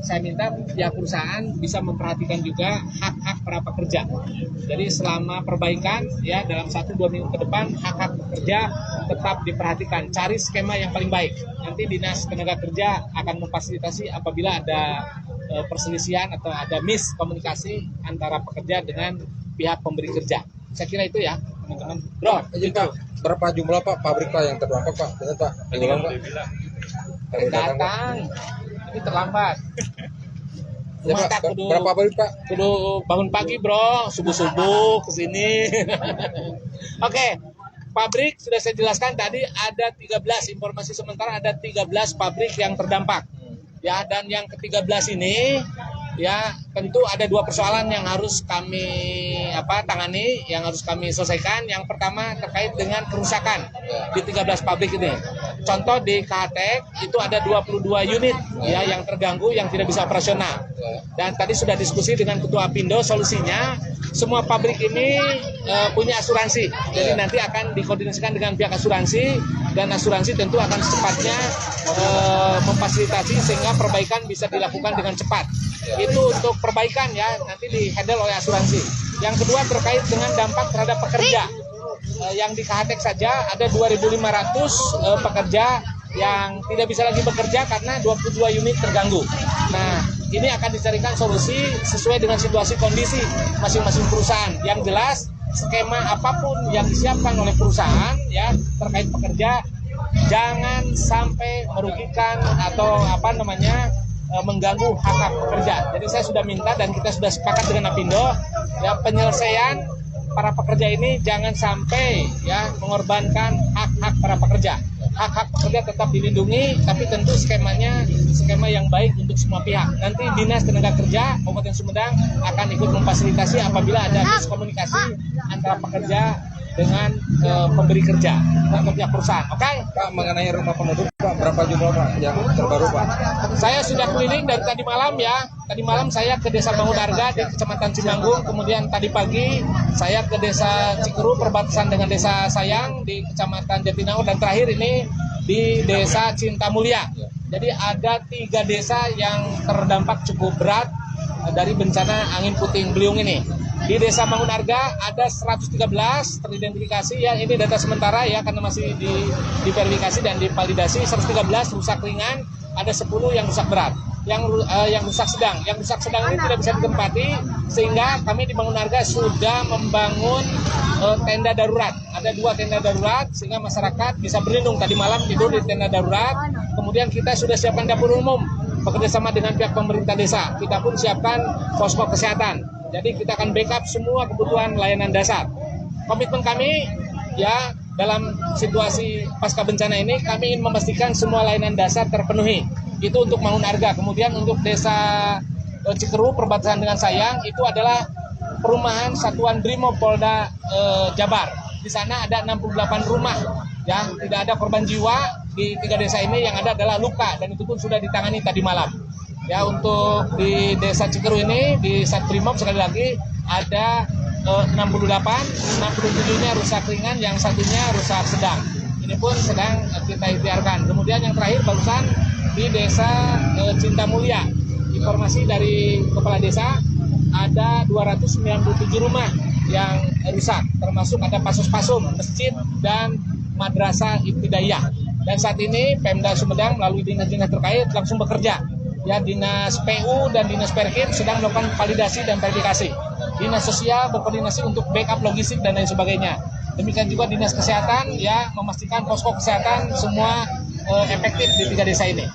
saya minta pihak perusahaan bisa memperhatikan juga hak-hak para pekerja. Jadi selama perbaikan ya dalam 1-2 minggu ke depan hak-hak pekerja tetap diperhatikan. Cari skema yang paling baik. Nanti Dinas Tenaga Kerja akan memfasilitasi apabila ada perselisihan atau ada miskomunikasi antara pekerja dengan pihak pemberi kerja. Saya kira itu ya teman-teman. Bro, Pak, berapa jumlah Pak pabrik Pak yang terdampak Pak? Benar Pak? Datang. Ini terlambat. Ya, Pak, berapa pabrik Pak? Kudu bangun pagi bro, subuh-subuh ke sini. Oke, pabrik sudah saya jelaskan tadi ada 13, informasi sementara ada 13 pabrik yang terdampak. Ya, dan yang ke-13 ini ya tentu ada 2 persoalan yang harus kami tangani, yang harus kami selesaikan. Yang pertama terkait dengan kerusakan di 13 pabrik ini. Contoh di KHTEK itu ada 22 unit ya yang terganggu, yang tidak bisa operasional. Dan tadi sudah diskusi dengan Ketua Apindo, solusinya semua pabrik ini punya asuransi. Jadi nanti akan dikoordinasikan dengan pihak asuransi, dan asuransi tentu akan secepatnya memfasilitasi sehingga perbaikan bisa dilakukan dengan cepat. Itu untuk perbaikan ya, nanti di-handle oleh asuransi. Yang kedua terkait dengan dampak terhadap pekerja. Yang di KHTEK saja ada 2.500 pekerja yang tidak bisa lagi bekerja karena 22 unit terganggu. Nah, ini akan dicarikan solusi sesuai dengan situasi kondisi masing-masing perusahaan. Yang jelas, skema apapun yang disiapkan oleh perusahaan ya terkait pekerja jangan sampai merugikan atau mengganggu hak-hak pekerja. Jadi saya sudah minta dan kita sudah sepakat dengan Apindo ya penyelesaian para pekerja ini jangan sampai ya mengorbankan hak-hak para pekerja. Hak-hak pekerja tetap dilindungi, tapi tentu skemanya skema yang baik untuk semua pihak. Nanti Dinas Tenaga Kerja Kabupaten Sumedang akan ikut memfasilitasi apabila ada miskomunikasi antara pekerja dengan pemberi kerja atau pihak perusahaan. Oke? Pak, mengenai rumah penduduk Pak, berapa jumlah Pak yang terbaru Pak? Saya sudah keliling dari tadi malam ya. Tadi malam saya ke Desa Bangunarga di Kecamatan Cimanggung, kemudian tadi pagi saya ke Desa Cikeru perbatasan dengan Desa Sayang di Kecamatan Jatinangor, dan terakhir ini di Desa Cinta Mulia. Jadi ada 3 desa yang terdampak cukup berat dari bencana angin puting beliung ini. Di Desa Bangunarga ada 113 teridentifikasi ya, ini data sementara ya karena masih diverifikasi dan divalidasi. 113 rusak ringan, ada 10 yang rusak berat. Yang rusak sedang. Yang rusak sedang ini tidak bisa ditempati sehingga kami di Bangunarga sudah membangun tenda darurat. Ada 2 tenda darurat sehingga masyarakat bisa berlindung. Tadi malam tidur di tenda darurat. Kemudian kita sudah siapkan dapur umum bekerjasama dengan pihak pemerintah desa. Kita pun siapkan posko kesehatan. Jadi kita akan backup semua kebutuhan layanan dasar. Komitmen kami ya dalam situasi pasca bencana ini kami ingin memastikan semua layanan dasar terpenuhi. Itu untuk Bangunarga. Kemudian untuk Desa Cikeru perbatasan dengan Sayang itu adalah perumahan Satuan Brimob Polda Jabar. Di sana ada 68 rumah ya, tidak ada korban jiwa di 3 desa ini, yang ada adalah luka dan itu pun sudah ditangani tadi malam. Ya, untuk di Desa Cikeru ini di Satbrimob sekali lagi ada 68, 67-nya rusak ringan, yang satunya rusak sedang. Ini pun sedang kita ikhtiarkan. Kemudian yang terakhir barusan di Desa Cinta Mulia, informasi dari Kepala Desa ada 297 rumah yang rusak, termasuk ada pasus-pasum, masjid dan madrasah ibtidaiyah. Dan saat ini Pemda Sumedang melalui dinas-dinas terkait langsung bekerja. Ya, Dinas PU dan Dinas Perkim sedang melakukan validasi dan verifikasi. Dinas Sosial berkoordinasi untuk backup logistik dan lain sebagainya. Demikian juga Dinas Kesehatan ya memastikan posko kesehatan semua efektif di 3 desa ini.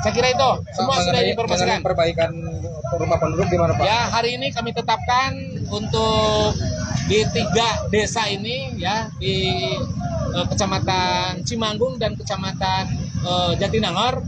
Saya kira itu semua sudah diinformasikan. Perbaikan rumah penduduk gimana Pak? Ya, hari ini kami tetapkan untuk di 3 desa ini ya di Kecamatan Cimanggung dan Kecamatan Jatinangor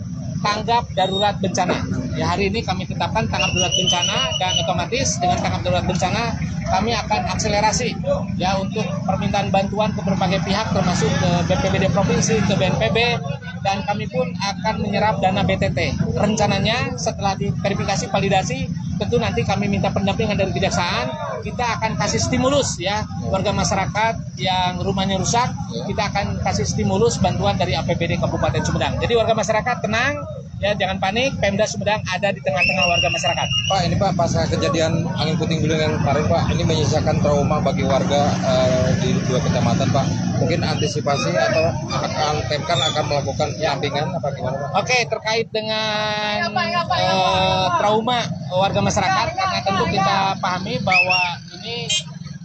tanggap darurat bencana. Ya, hari ini kami tetapkan tanggap darurat bencana, dan otomatis dengan tanggap darurat bencana kami akan akselerasi ya untuk permintaan bantuan ke berbagai pihak termasuk ke BPBD provinsi, ke BNPB, dan kami pun akan menyerap dana BTT. Rencananya setelah diverifikasi validasi tentu nanti kami minta pendampingan dari kejaksaan, kita akan kasih stimulus ya warga masyarakat yang rumahnya rusak, kita akan kasih stimulus bantuan dari APBD Kabupaten Sumedang. Jadi warga masyarakat tenang Ya, jangan panik, Pemda Sumedang ada di tengah-tengah warga masyarakat. Pak, ini Pak pasca kejadian angin puting beliung yang kemarin Pak, ini menyisakan trauma bagi warga di 2 kecamatan Pak. Mungkin antisipasi atau Pemkar akan melakukan pendampingan apa gimana Pak? Oke, terkait dengan trauma warga masyarakat, karena tentu kita pahami bahwa ini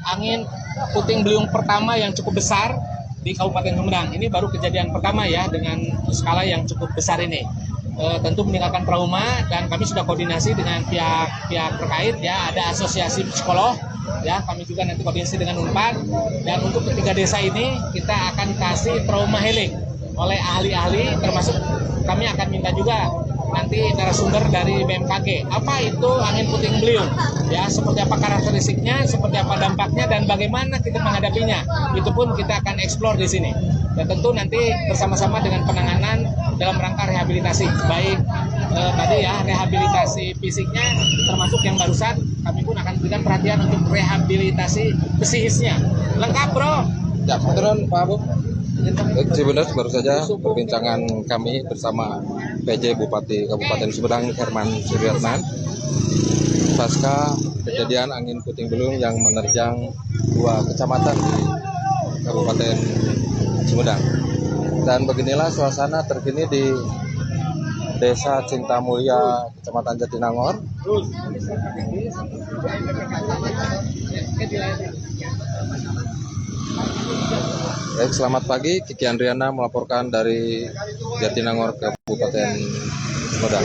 angin puting beliung pertama yang cukup besar di Kabupaten Sumedang. Ini baru kejadian pertama ya dengan skala yang cukup besar ini. Tentu meninggalkan trauma, dan kami sudah koordinasi dengan pihak terkait ya, ada asosiasi psikolog ya, kami juga nanti koordinasi dengan Unpad, dan untuk ketiga desa ini kita akan kasih trauma healing oleh ahli-ahli, termasuk kami akan minta juga nanti narasumber dari BMKG apa itu angin puting beliung ya, seperti apa karakteristiknya, seperti apa dampaknya, dan bagaimana kita menghadapinya. Itu pun kita akan eksplor di sini. Dan tentu nanti bersama-sama dengan penanganan dalam rangka rehabilitasi, baik tadi ya rehabilitasi fisiknya, termasuk yang barusan kami pun akan berikan perhatian untuk rehabilitasi psikisnya. Lengkap bro. Ya, turun Pak Bu. Baik, sebenarnya baru saja perbincangan kami bersama PJ Bupati Kabupaten Sumedang Herman Suryatman pasca kejadian angin puting beliung yang menerjang 2 kecamatan di Kabupaten Sumedang. Dan beginilah suasana terkini di Desa Cintamulya, Kecamatan Jatinangor. Baik, selamat pagi. Kiki Andriana melaporkan dari Jatinangor, Kabupaten Sumedang.